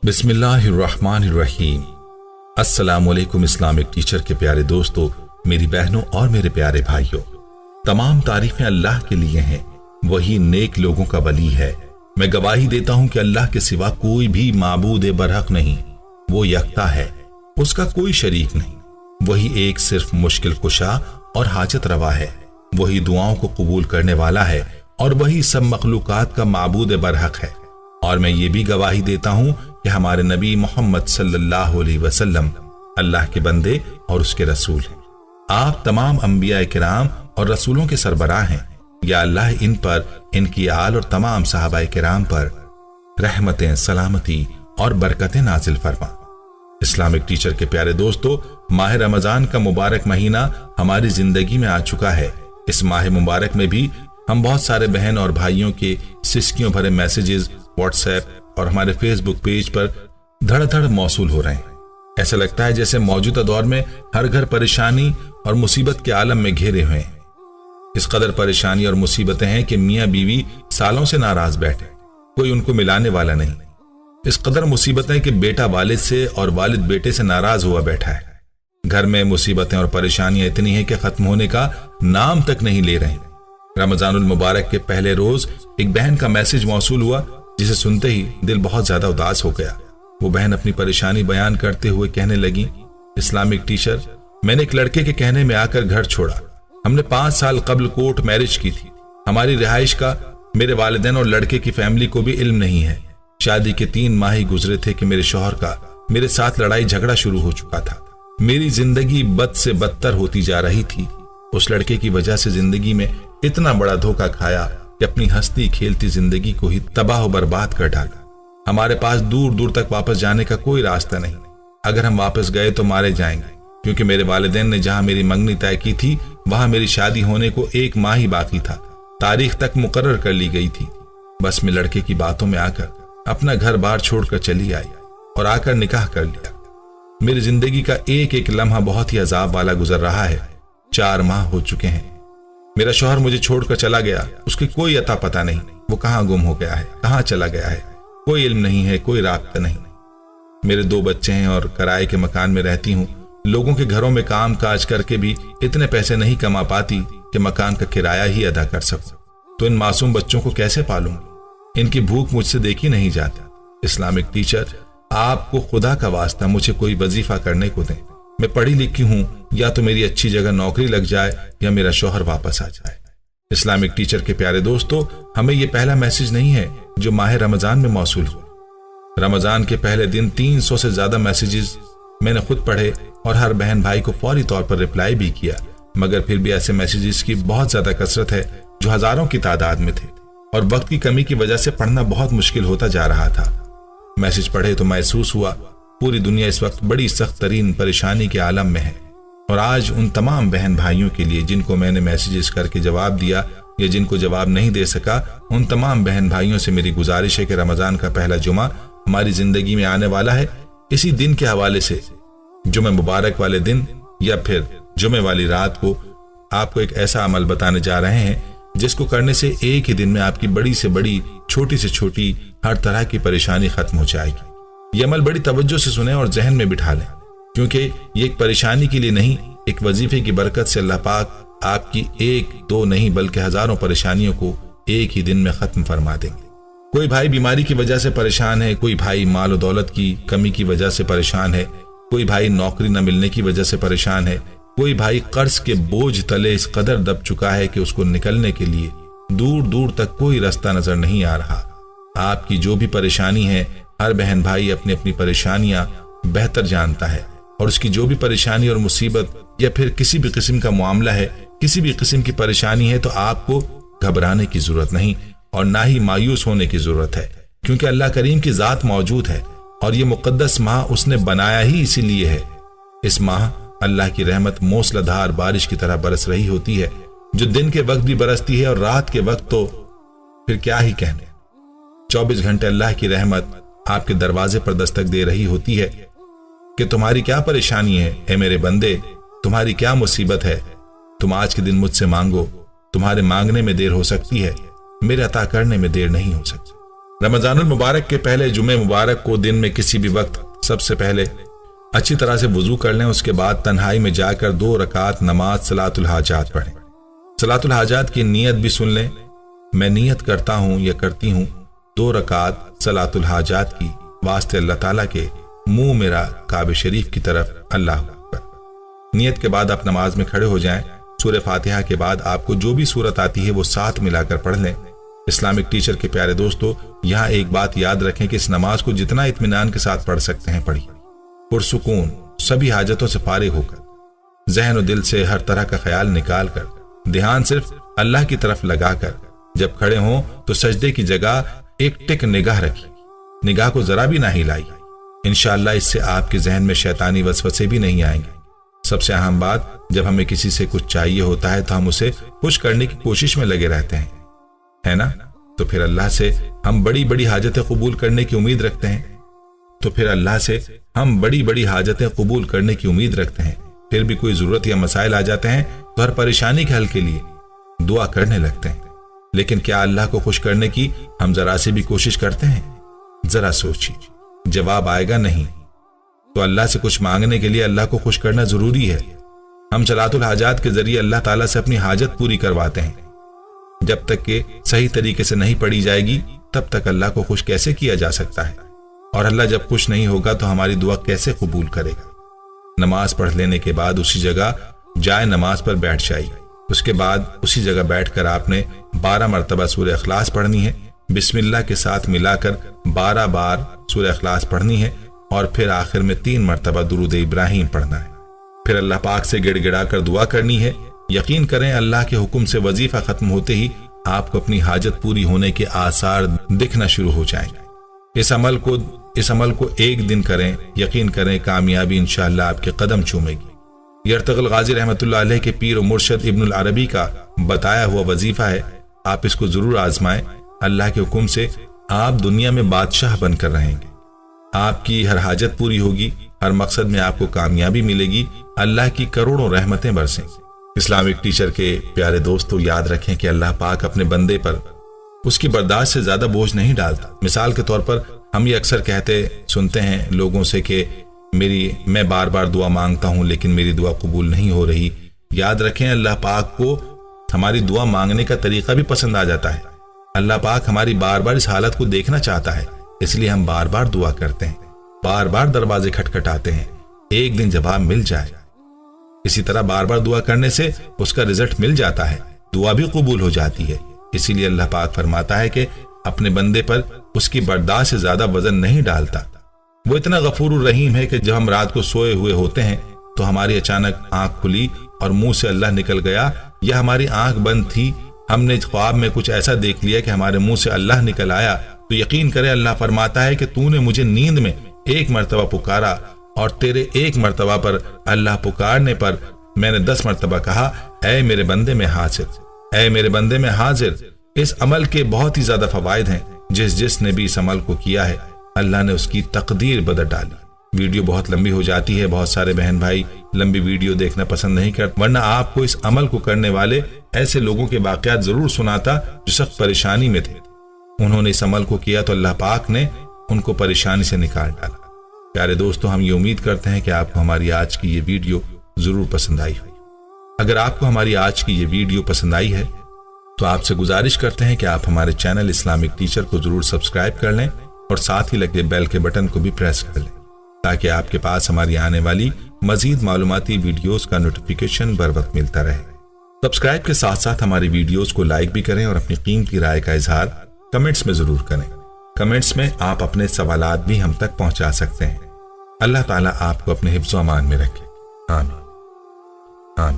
बिस्मिल्लाहिर्रहमानिर्रहीम। अस्सलामुअलैकुम Islamic teacher के प्यारे दोस्तों, मेरी बहनों और मेरे प्यारे भाइयों, तमाम तारीफें अल्लाह के लिए हैं। वही नेक लोगों का वली है। मैं गवाही देता हूं कि अल्लाह के सिवा कोई भी माबूद बरहक नहीं। वो यकता है, उसका कोई शरीक नहीं। वही एक सिर्फ मुश्किल कुशा और हाजत रवा है। वही दुआओं को कबूल करने वाला है और वही सब मखलूकात का माबूद बरहक है। और मैं ये भी गवाही देता हूं कि हमारे नबी मोहम्मद सल्लल्लाहु अलैहि वसल्लम अल्लाह के बंदे और उसके रसूल हैं। आप तमाम अंबिया किराम और रसूलों के सरबराह हैं। या अल्लाह इन पर, इनकी आल और तमाम सहाबा किराम पर रहमतें, सलामती और बरकतें नाजिल फरमा। इस्लामिक टीचर के प्यारे दोस्तों, माह रमजान का मुबारक महीना हमारी जिंदगी में आ चुका है। इस माह मुबारक में भी हम बहुत सारे बहन और भाइयों के सिसकियों भरे मैसेजेस व्हाट्सएप और हमारे फेसबुक पेज पर धड़-धड़ मौसूल हो रहे हैं। ऐसा लगता है जैसे मौजूदा दौर में हर घर परेशानी और मुसीबत के आलम में घिरे हुए हैं। इस कदर परेशानी और मुसीबतें हैं कि मियाँ बीवी सालों से नाराज बैठे, कोई उनको मिलाने वाला नहीं। इस कदर मुसीबतें कि बेटा वालिद से और वालिद बेटे से नाराज हुआ बैठा है। घर में मुसीबतें और परेशानियां इतनी हैं कि खत्म होने का नाम तक नहीं ले रहे। रमजानुल मुबारक के पहले रोज एक बहन का मैसेज मौसूल हुआ, जिसे सुनते ही दिल बहुत ज्यादा उदास हो गया। वो बहन अपनी परेशानी बयान करते हुए कहने लगी, इस्लामिक टीचर, मैंने एक लड़के के कहने में आकर घर छोड़ा। हमने 5 साल कबल कोर्ट मैरिज की थी। हमारी रिहाइश का मेरे वालिदैन और लड़के की फैमिली को भी इल्म नहीं है। शादी के 3 माह ही गुजरे थे कि मेरे शौहर का मेरे साथ लड़ाई झगड़ा शुरू हो चुका था। मेरी जिंदगी बद से बदतर होती जा रही थी। उस लड़के की वजह से जिंदगी में इतना बड़ा धोखा खाया कि अपनी हंसती खेलती जिंदगी को ही तबाह और बर्बाद कर डाला। हमारे पास दूर दूर तक वापस जाने का कोई रास्ता नहीं। अगर हम वापस गए तो मारे जाएंगे, क्योंकि मेरे वालिदैन ने जहां मेरी मंगनी तय की थी वहां मेरी शादी होने को 1 माह ही बाकी था। तारीख तक मुकर्रर कर ली गई थी। बस मैं लड़के की बातों में आकर अपना घर बार छोड़कर चली आई और आकर निकाह कर लिया। मेरी जिंदगी का एक एक लम्हा बहुत ही अजाब वाला गुजर रहा है। 4 माह हो चुके हैं। मेरा शौहर मुझे छोड़कर चला गया। उसकी कोई अता पता नहीं। वो कहाँ गुम हो गया है, कहाँ चला गया है, कोई इल्म नहीं है, कोई राब्ता नहीं। मेरे 2 बच्चे हैं और किराए के मकान में रहती हूँ। लोगों के घरों में काम काज करके भी इतने पैसे नहीं कमा पाती कि मकान का किराया ही अदा कर सकूं। तो इन मासूम बच्चों को कैसे पालूंगी? इनकी भूख मुझसे देखी नहीं जाती। इस्लामिक टीचर, आपको खुदा का वास्ता मुझे कोई वजीफा करने को दें। मैं पढ़ी लिखी हूं, या तो मेरी अच्छी जगह नौकरी लग जाए या मेरा शौहर वापस आ जाए। इस्लामिक टीचर के प्यारे दोस्तों, हमें यह पहला मैसेज नहीं है जो माह रमजान में मौसूल हुआ। रमजान के पहले दिन 300 से ज्यादा मैसेजेस मैंने खुद पढ़े और हर बहन भाई को फौरी तौर पर रिप्लाई भी किया। मगर फिर भी ऐसे मैसेजेस की बहुत ज्यादा कसरत है जो हजारों की तादाद में थे और वक्त की कमी की वजह से पढ़ना बहुत मुश्किल होता जा रहा था। मैसेज पढ़े तो महसूस हुआ पूरी दुनिया इस वक्त बड़ी सख्त तरीन परेशानी के आलम में है। और आज उन तमाम बहन भाइयों के लिए जिनको मैंने मैसेजेस करके जवाब दिया या जिनको जवाब नहीं दे सका, उन तमाम बहन भाइयों से मेरी गुजारिश है कि रमजान का पहला जुमा हमारी जिंदगी में आने वाला है। इसी दिन के हवाले से जुमे मुबारक वाले दिन या फिर जुमे वाली रात को आपको एक ऐसा अमल बताने जा रहे हैं जिसको करने से एक ही दिन में आपकी बड़ी से बड़ी, छोटी से छोटी हर तरह की परेशानी खत्म हो जाएगी। ये अमल बड़ी तवज्जो से सुने और जहन में बिठा लें, क्योंकि ये एक परेशानी के लिए नहीं, एक वजीफे की बरकत से अल्लाह पाक आपकी 1-2 नहीं बल्कि हजारों परेशानियों को एक ही दिन में खत्म फरमा देंगे। कोई भाई बीमारी की वजह से परेशान है, कोई भाई माल और दौलत की कमी की वजह से परेशान है, कोई भाई नौकरी न मिलने की वजह से परेशान है, कोई भाई कर्ज के बोझ तले इस कदर दब चुका है कि उसको निकलने के लिए दूर दूर तक कोई रास्ता नजर नहीं आ रहा। आपकी जो भी परेशानी है, हर बहन भाई अपनी अपनी परेशानियां बेहतर जानता है और उसकी जो भी परेशानी और मुसीबत या फिर किसी भी किस्म का मामला है, किसी भी किस्म की परेशानी है, तो आपको घबराने की जरूरत नहीं और ना ही मायूस होने की जरूरत है, क्योंकि अल्लाह करीम की जात मौजूद है और ये मुकद्दस माह उसने बनाया ही इसीलिए है। इस माह अल्लाह की रहमत मूसलाधार बारिश की तरह बरस रही होती है, जो दिन के वक्त भी बरसती है और रात के वक्त तो फिर क्या ही कहने। 24 घंटे अल्लाह की रहमत आपके दरवाजे पर दस्तक दे रही होती है कि तुम्हारी क्या परेशानी है, ए मेरे बंदे, तुम्हारी क्या मुसीबत है, तुम आज के दिन मुझसे मांगो। तुम्हारे मांगने में देर हो सकती है, मेरे अता करने में देर नहीं हो सकती। रमजानुल मुबारक के पहले जुमे मुबारक को दिन में किसी भी वक्त सबसे पहले अच्छी तरह से वुजू कर लें। उसके बाद तन्हाई में जाकर 2 रकात नमाज सलातुल हाजात पढ़ें। सलातुल हाजात की नियत भी सुन लें। मैं नियत करता हूँ या करती हूँ 2 रकात सलातुल हाजात की वास्ते अल्लाह ताला के मुंह मेरा काबे शरीफ की तरफ, अल्लाह अकबर। नियत के बाद आप नमाज में खड़े हो जाएं। सूरह फातिहा के बाद आपको जो भी सूरत आती है वो साथ मिलाकर पढ़ लें। इस्लामिक टीचर के प्यारे दोस्तों, यहाँ एक बात याद रखें कि इस नमाज को जितना इत्मीनान के साथ पढ़ सकते हैं पढ़िए, पुरसुकून, सभी हाजतों से फारिग होकर, जहन और दिल से हर तरह का ख्याल निकाल कर, ध्यान सिर्फ अल्लाह की तरफ लगाकर। जब खड़े हों तो सजदे की जगह एक टिक निगाह रखिए, निगाह को जरा भी ना हिलाइए। इंशाअल्लाह इससे आपके जहन में शैतानी वसवसे भी नहीं आएंगे। सबसे अहम बात, जब हमें किसी से कुछ चाहिए होता है तो हम उसे खुश करने की कोशिश में लगे रहते हैं, है ना? तो फिर अल्लाह से हम बड़ी बड़ी हाजतें कबूल करने की उम्मीद रखते हैं। फिर भी कोई जरूरत या मसाइल आ जाते हैं तो हर परेशानी के हल के लिए दुआ करने लगते हैं। लेकिन क्या अल्लाह को खुश करने की हम जरा सी भी कोशिश करते हैं? जरा सोचिए, जवाब आएगा नहीं। तो अल्लाह से कुछ मांगने के लिए अल्लाह को खुश करना जरूरी है। हम सलातुल हाजात के जरिए अल्लाह ताला से अपनी हाजत पूरी करवाते हैं। जब तक कि सही तरीके से नहीं पढ़ी जाएगी तब तक अल्लाह को खुश कैसे किया जा सकता है? और अल्लाह जब खुश नहीं होगा तो हमारी दुआ कैसे कबूल करेगा? नमाज पढ़ लेने के बाद उसी जगह जाए नमाज पर बैठ जाइए। उसके बाद उसी जगह बैठकर आपने 12 मरतबा सूरह इखलास पढ़नी है। बिस्मिल्लाह के साथ मिलाकर 12 बार सूरह इखलास पढ़नी है और फिर आखिर में 3 मरतबा दुरूद इब्राहिम पढ़ना है। फिर अल्लाह पाक से गिड़गिड़ा कर दुआ करनी है। यकीन करें अल्लाह के हुक्म से वजीफा खत्म होते ही आपको अपनी हाजत पूरी होने के आसार दिखना शुरू हो जाएंगे। इस अमल को एक दिन करें, यकीन करें कामयाबी इंशाअल्लाह आपके कदम चूमेगी। यर्तगल गाजी रहमतुल्लाह अलैह के पीर और मुर्शद इब्नुल अरबी का बताया हुआ वजीफा है, आप इसको जरूर आजमाएं। अल्लाह के हुक्म से आप दुनिया में बादशाह बनकर रहेंगे। आपकी हर हाजत पूरी होगी, हर मकसद में आपको कामयाबी मिलेगी, अल्लाह की करोड़ों रहमतें बरसेंगी। इस्लामिक टीचर के प्यारे दोस्तों, याद रखें कि अल्लाह पाक अपने बंदे पर उसकी बर्दाश्त से ज्यादा बोझ नहीं डालता। मिसाल के तौर पर हम ये अक्सर सुनते हैं लोगों से कि मैं बार बार दुआ मांगता हूं लेकिन मेरी दुआ कबूल नहीं हो रही। याद रखें अल्लाह पाक को हमारी दुआ मांगने का तरीका भी पसंद आ जाता है। अल्लाह पाक हमारी बार बार इस हालत को देखना चाहता है, इसलिए हम बार बार दुआ करते हैं, बार बार दरवाजे खटखटाते हैं, एक दिन जवाब मिल जाए। इसी तरह बार बार दुआ करने से उसका रिजल्ट मिल जाता है, दुआ भी कबूल हो जाती है। इसीलिए अल्लाह पाक फरमाता है कि अपने बंदे पर उसकी बर्दाश्त से ज्यादा वजन नहीं डालता। वो इतना गफूर रहीम है कि जब हम रात को सोए हुए होते हैं तो हमारी अचानक आंख खुली और मुंह से अल्लाह निकल गया, या हमारी आंख बंद थी, हमने ख्वाब में कुछ ऐसा देख लिया कि हमारे मुंह से अल्लाह निकल आया, तो यकीन करें अल्लाह फरमाता है कि तूने मुझे नींद में 1 मरतबा पुकारा और तेरे 1 मरतबा पर अल्लाह पुकारने पर मैंने 10 मरतबा कहा, ऐ मेरे बंदे में हाजिर, ऐ मेरे बंदे में हाजिर। इस अमल के बहुत ही ज्यादा फवायद हैं। जिसने भी इस अमल को किया है अल्लाह ने उसकी तकदीर बदल डाली। वीडियो बहुत लंबी हो जाती है, बहुत सारे बहन भाई लंबी वीडियो देखना पसंद नहीं करते, वरना आपको इस अमल को करने वाले ऐसे लोगों के वाकयात जरूर सुनाता जो सख्त परेशानी में थे। उन्होंने इस अमल को किया तो अल्लाह पाक ने उनको परेशानी से निकाल डाला। प्यारे दोस्तों, हम ये उम्मीद करते हैं कि आपको हमारी आज की ये वीडियो जरूर पसंद आई होगी। अगर आपको हमारी आज की ये वीडियो पसंद आई है तो आपसे गुजारिश करते हैं कि आप हमारे चैनल इस्लामिक टीचर को जरूर सब्सक्राइब कर लें और साथ ही लगे बेल के बटन को भी प्रेस कर लें, ताकि आपके पास हमारी आने वाली मजीद मालूमाती वीडियोस का नोटिफिकेशन बर वक्त मिलता रहे। सब्सक्राइब के साथ साथ हमारी वीडियोस को लाइक भी करें और अपनी कीमती राय का इजहार कमेंट्स में जरूर करें। कमेंट्स में आप अपने सवालात भी हम तक पहुंचा सकते हैं। अल्लाह ताला आपको अपने हिफ्ज़-ओ-अमान में रखे। आमीन आमीन।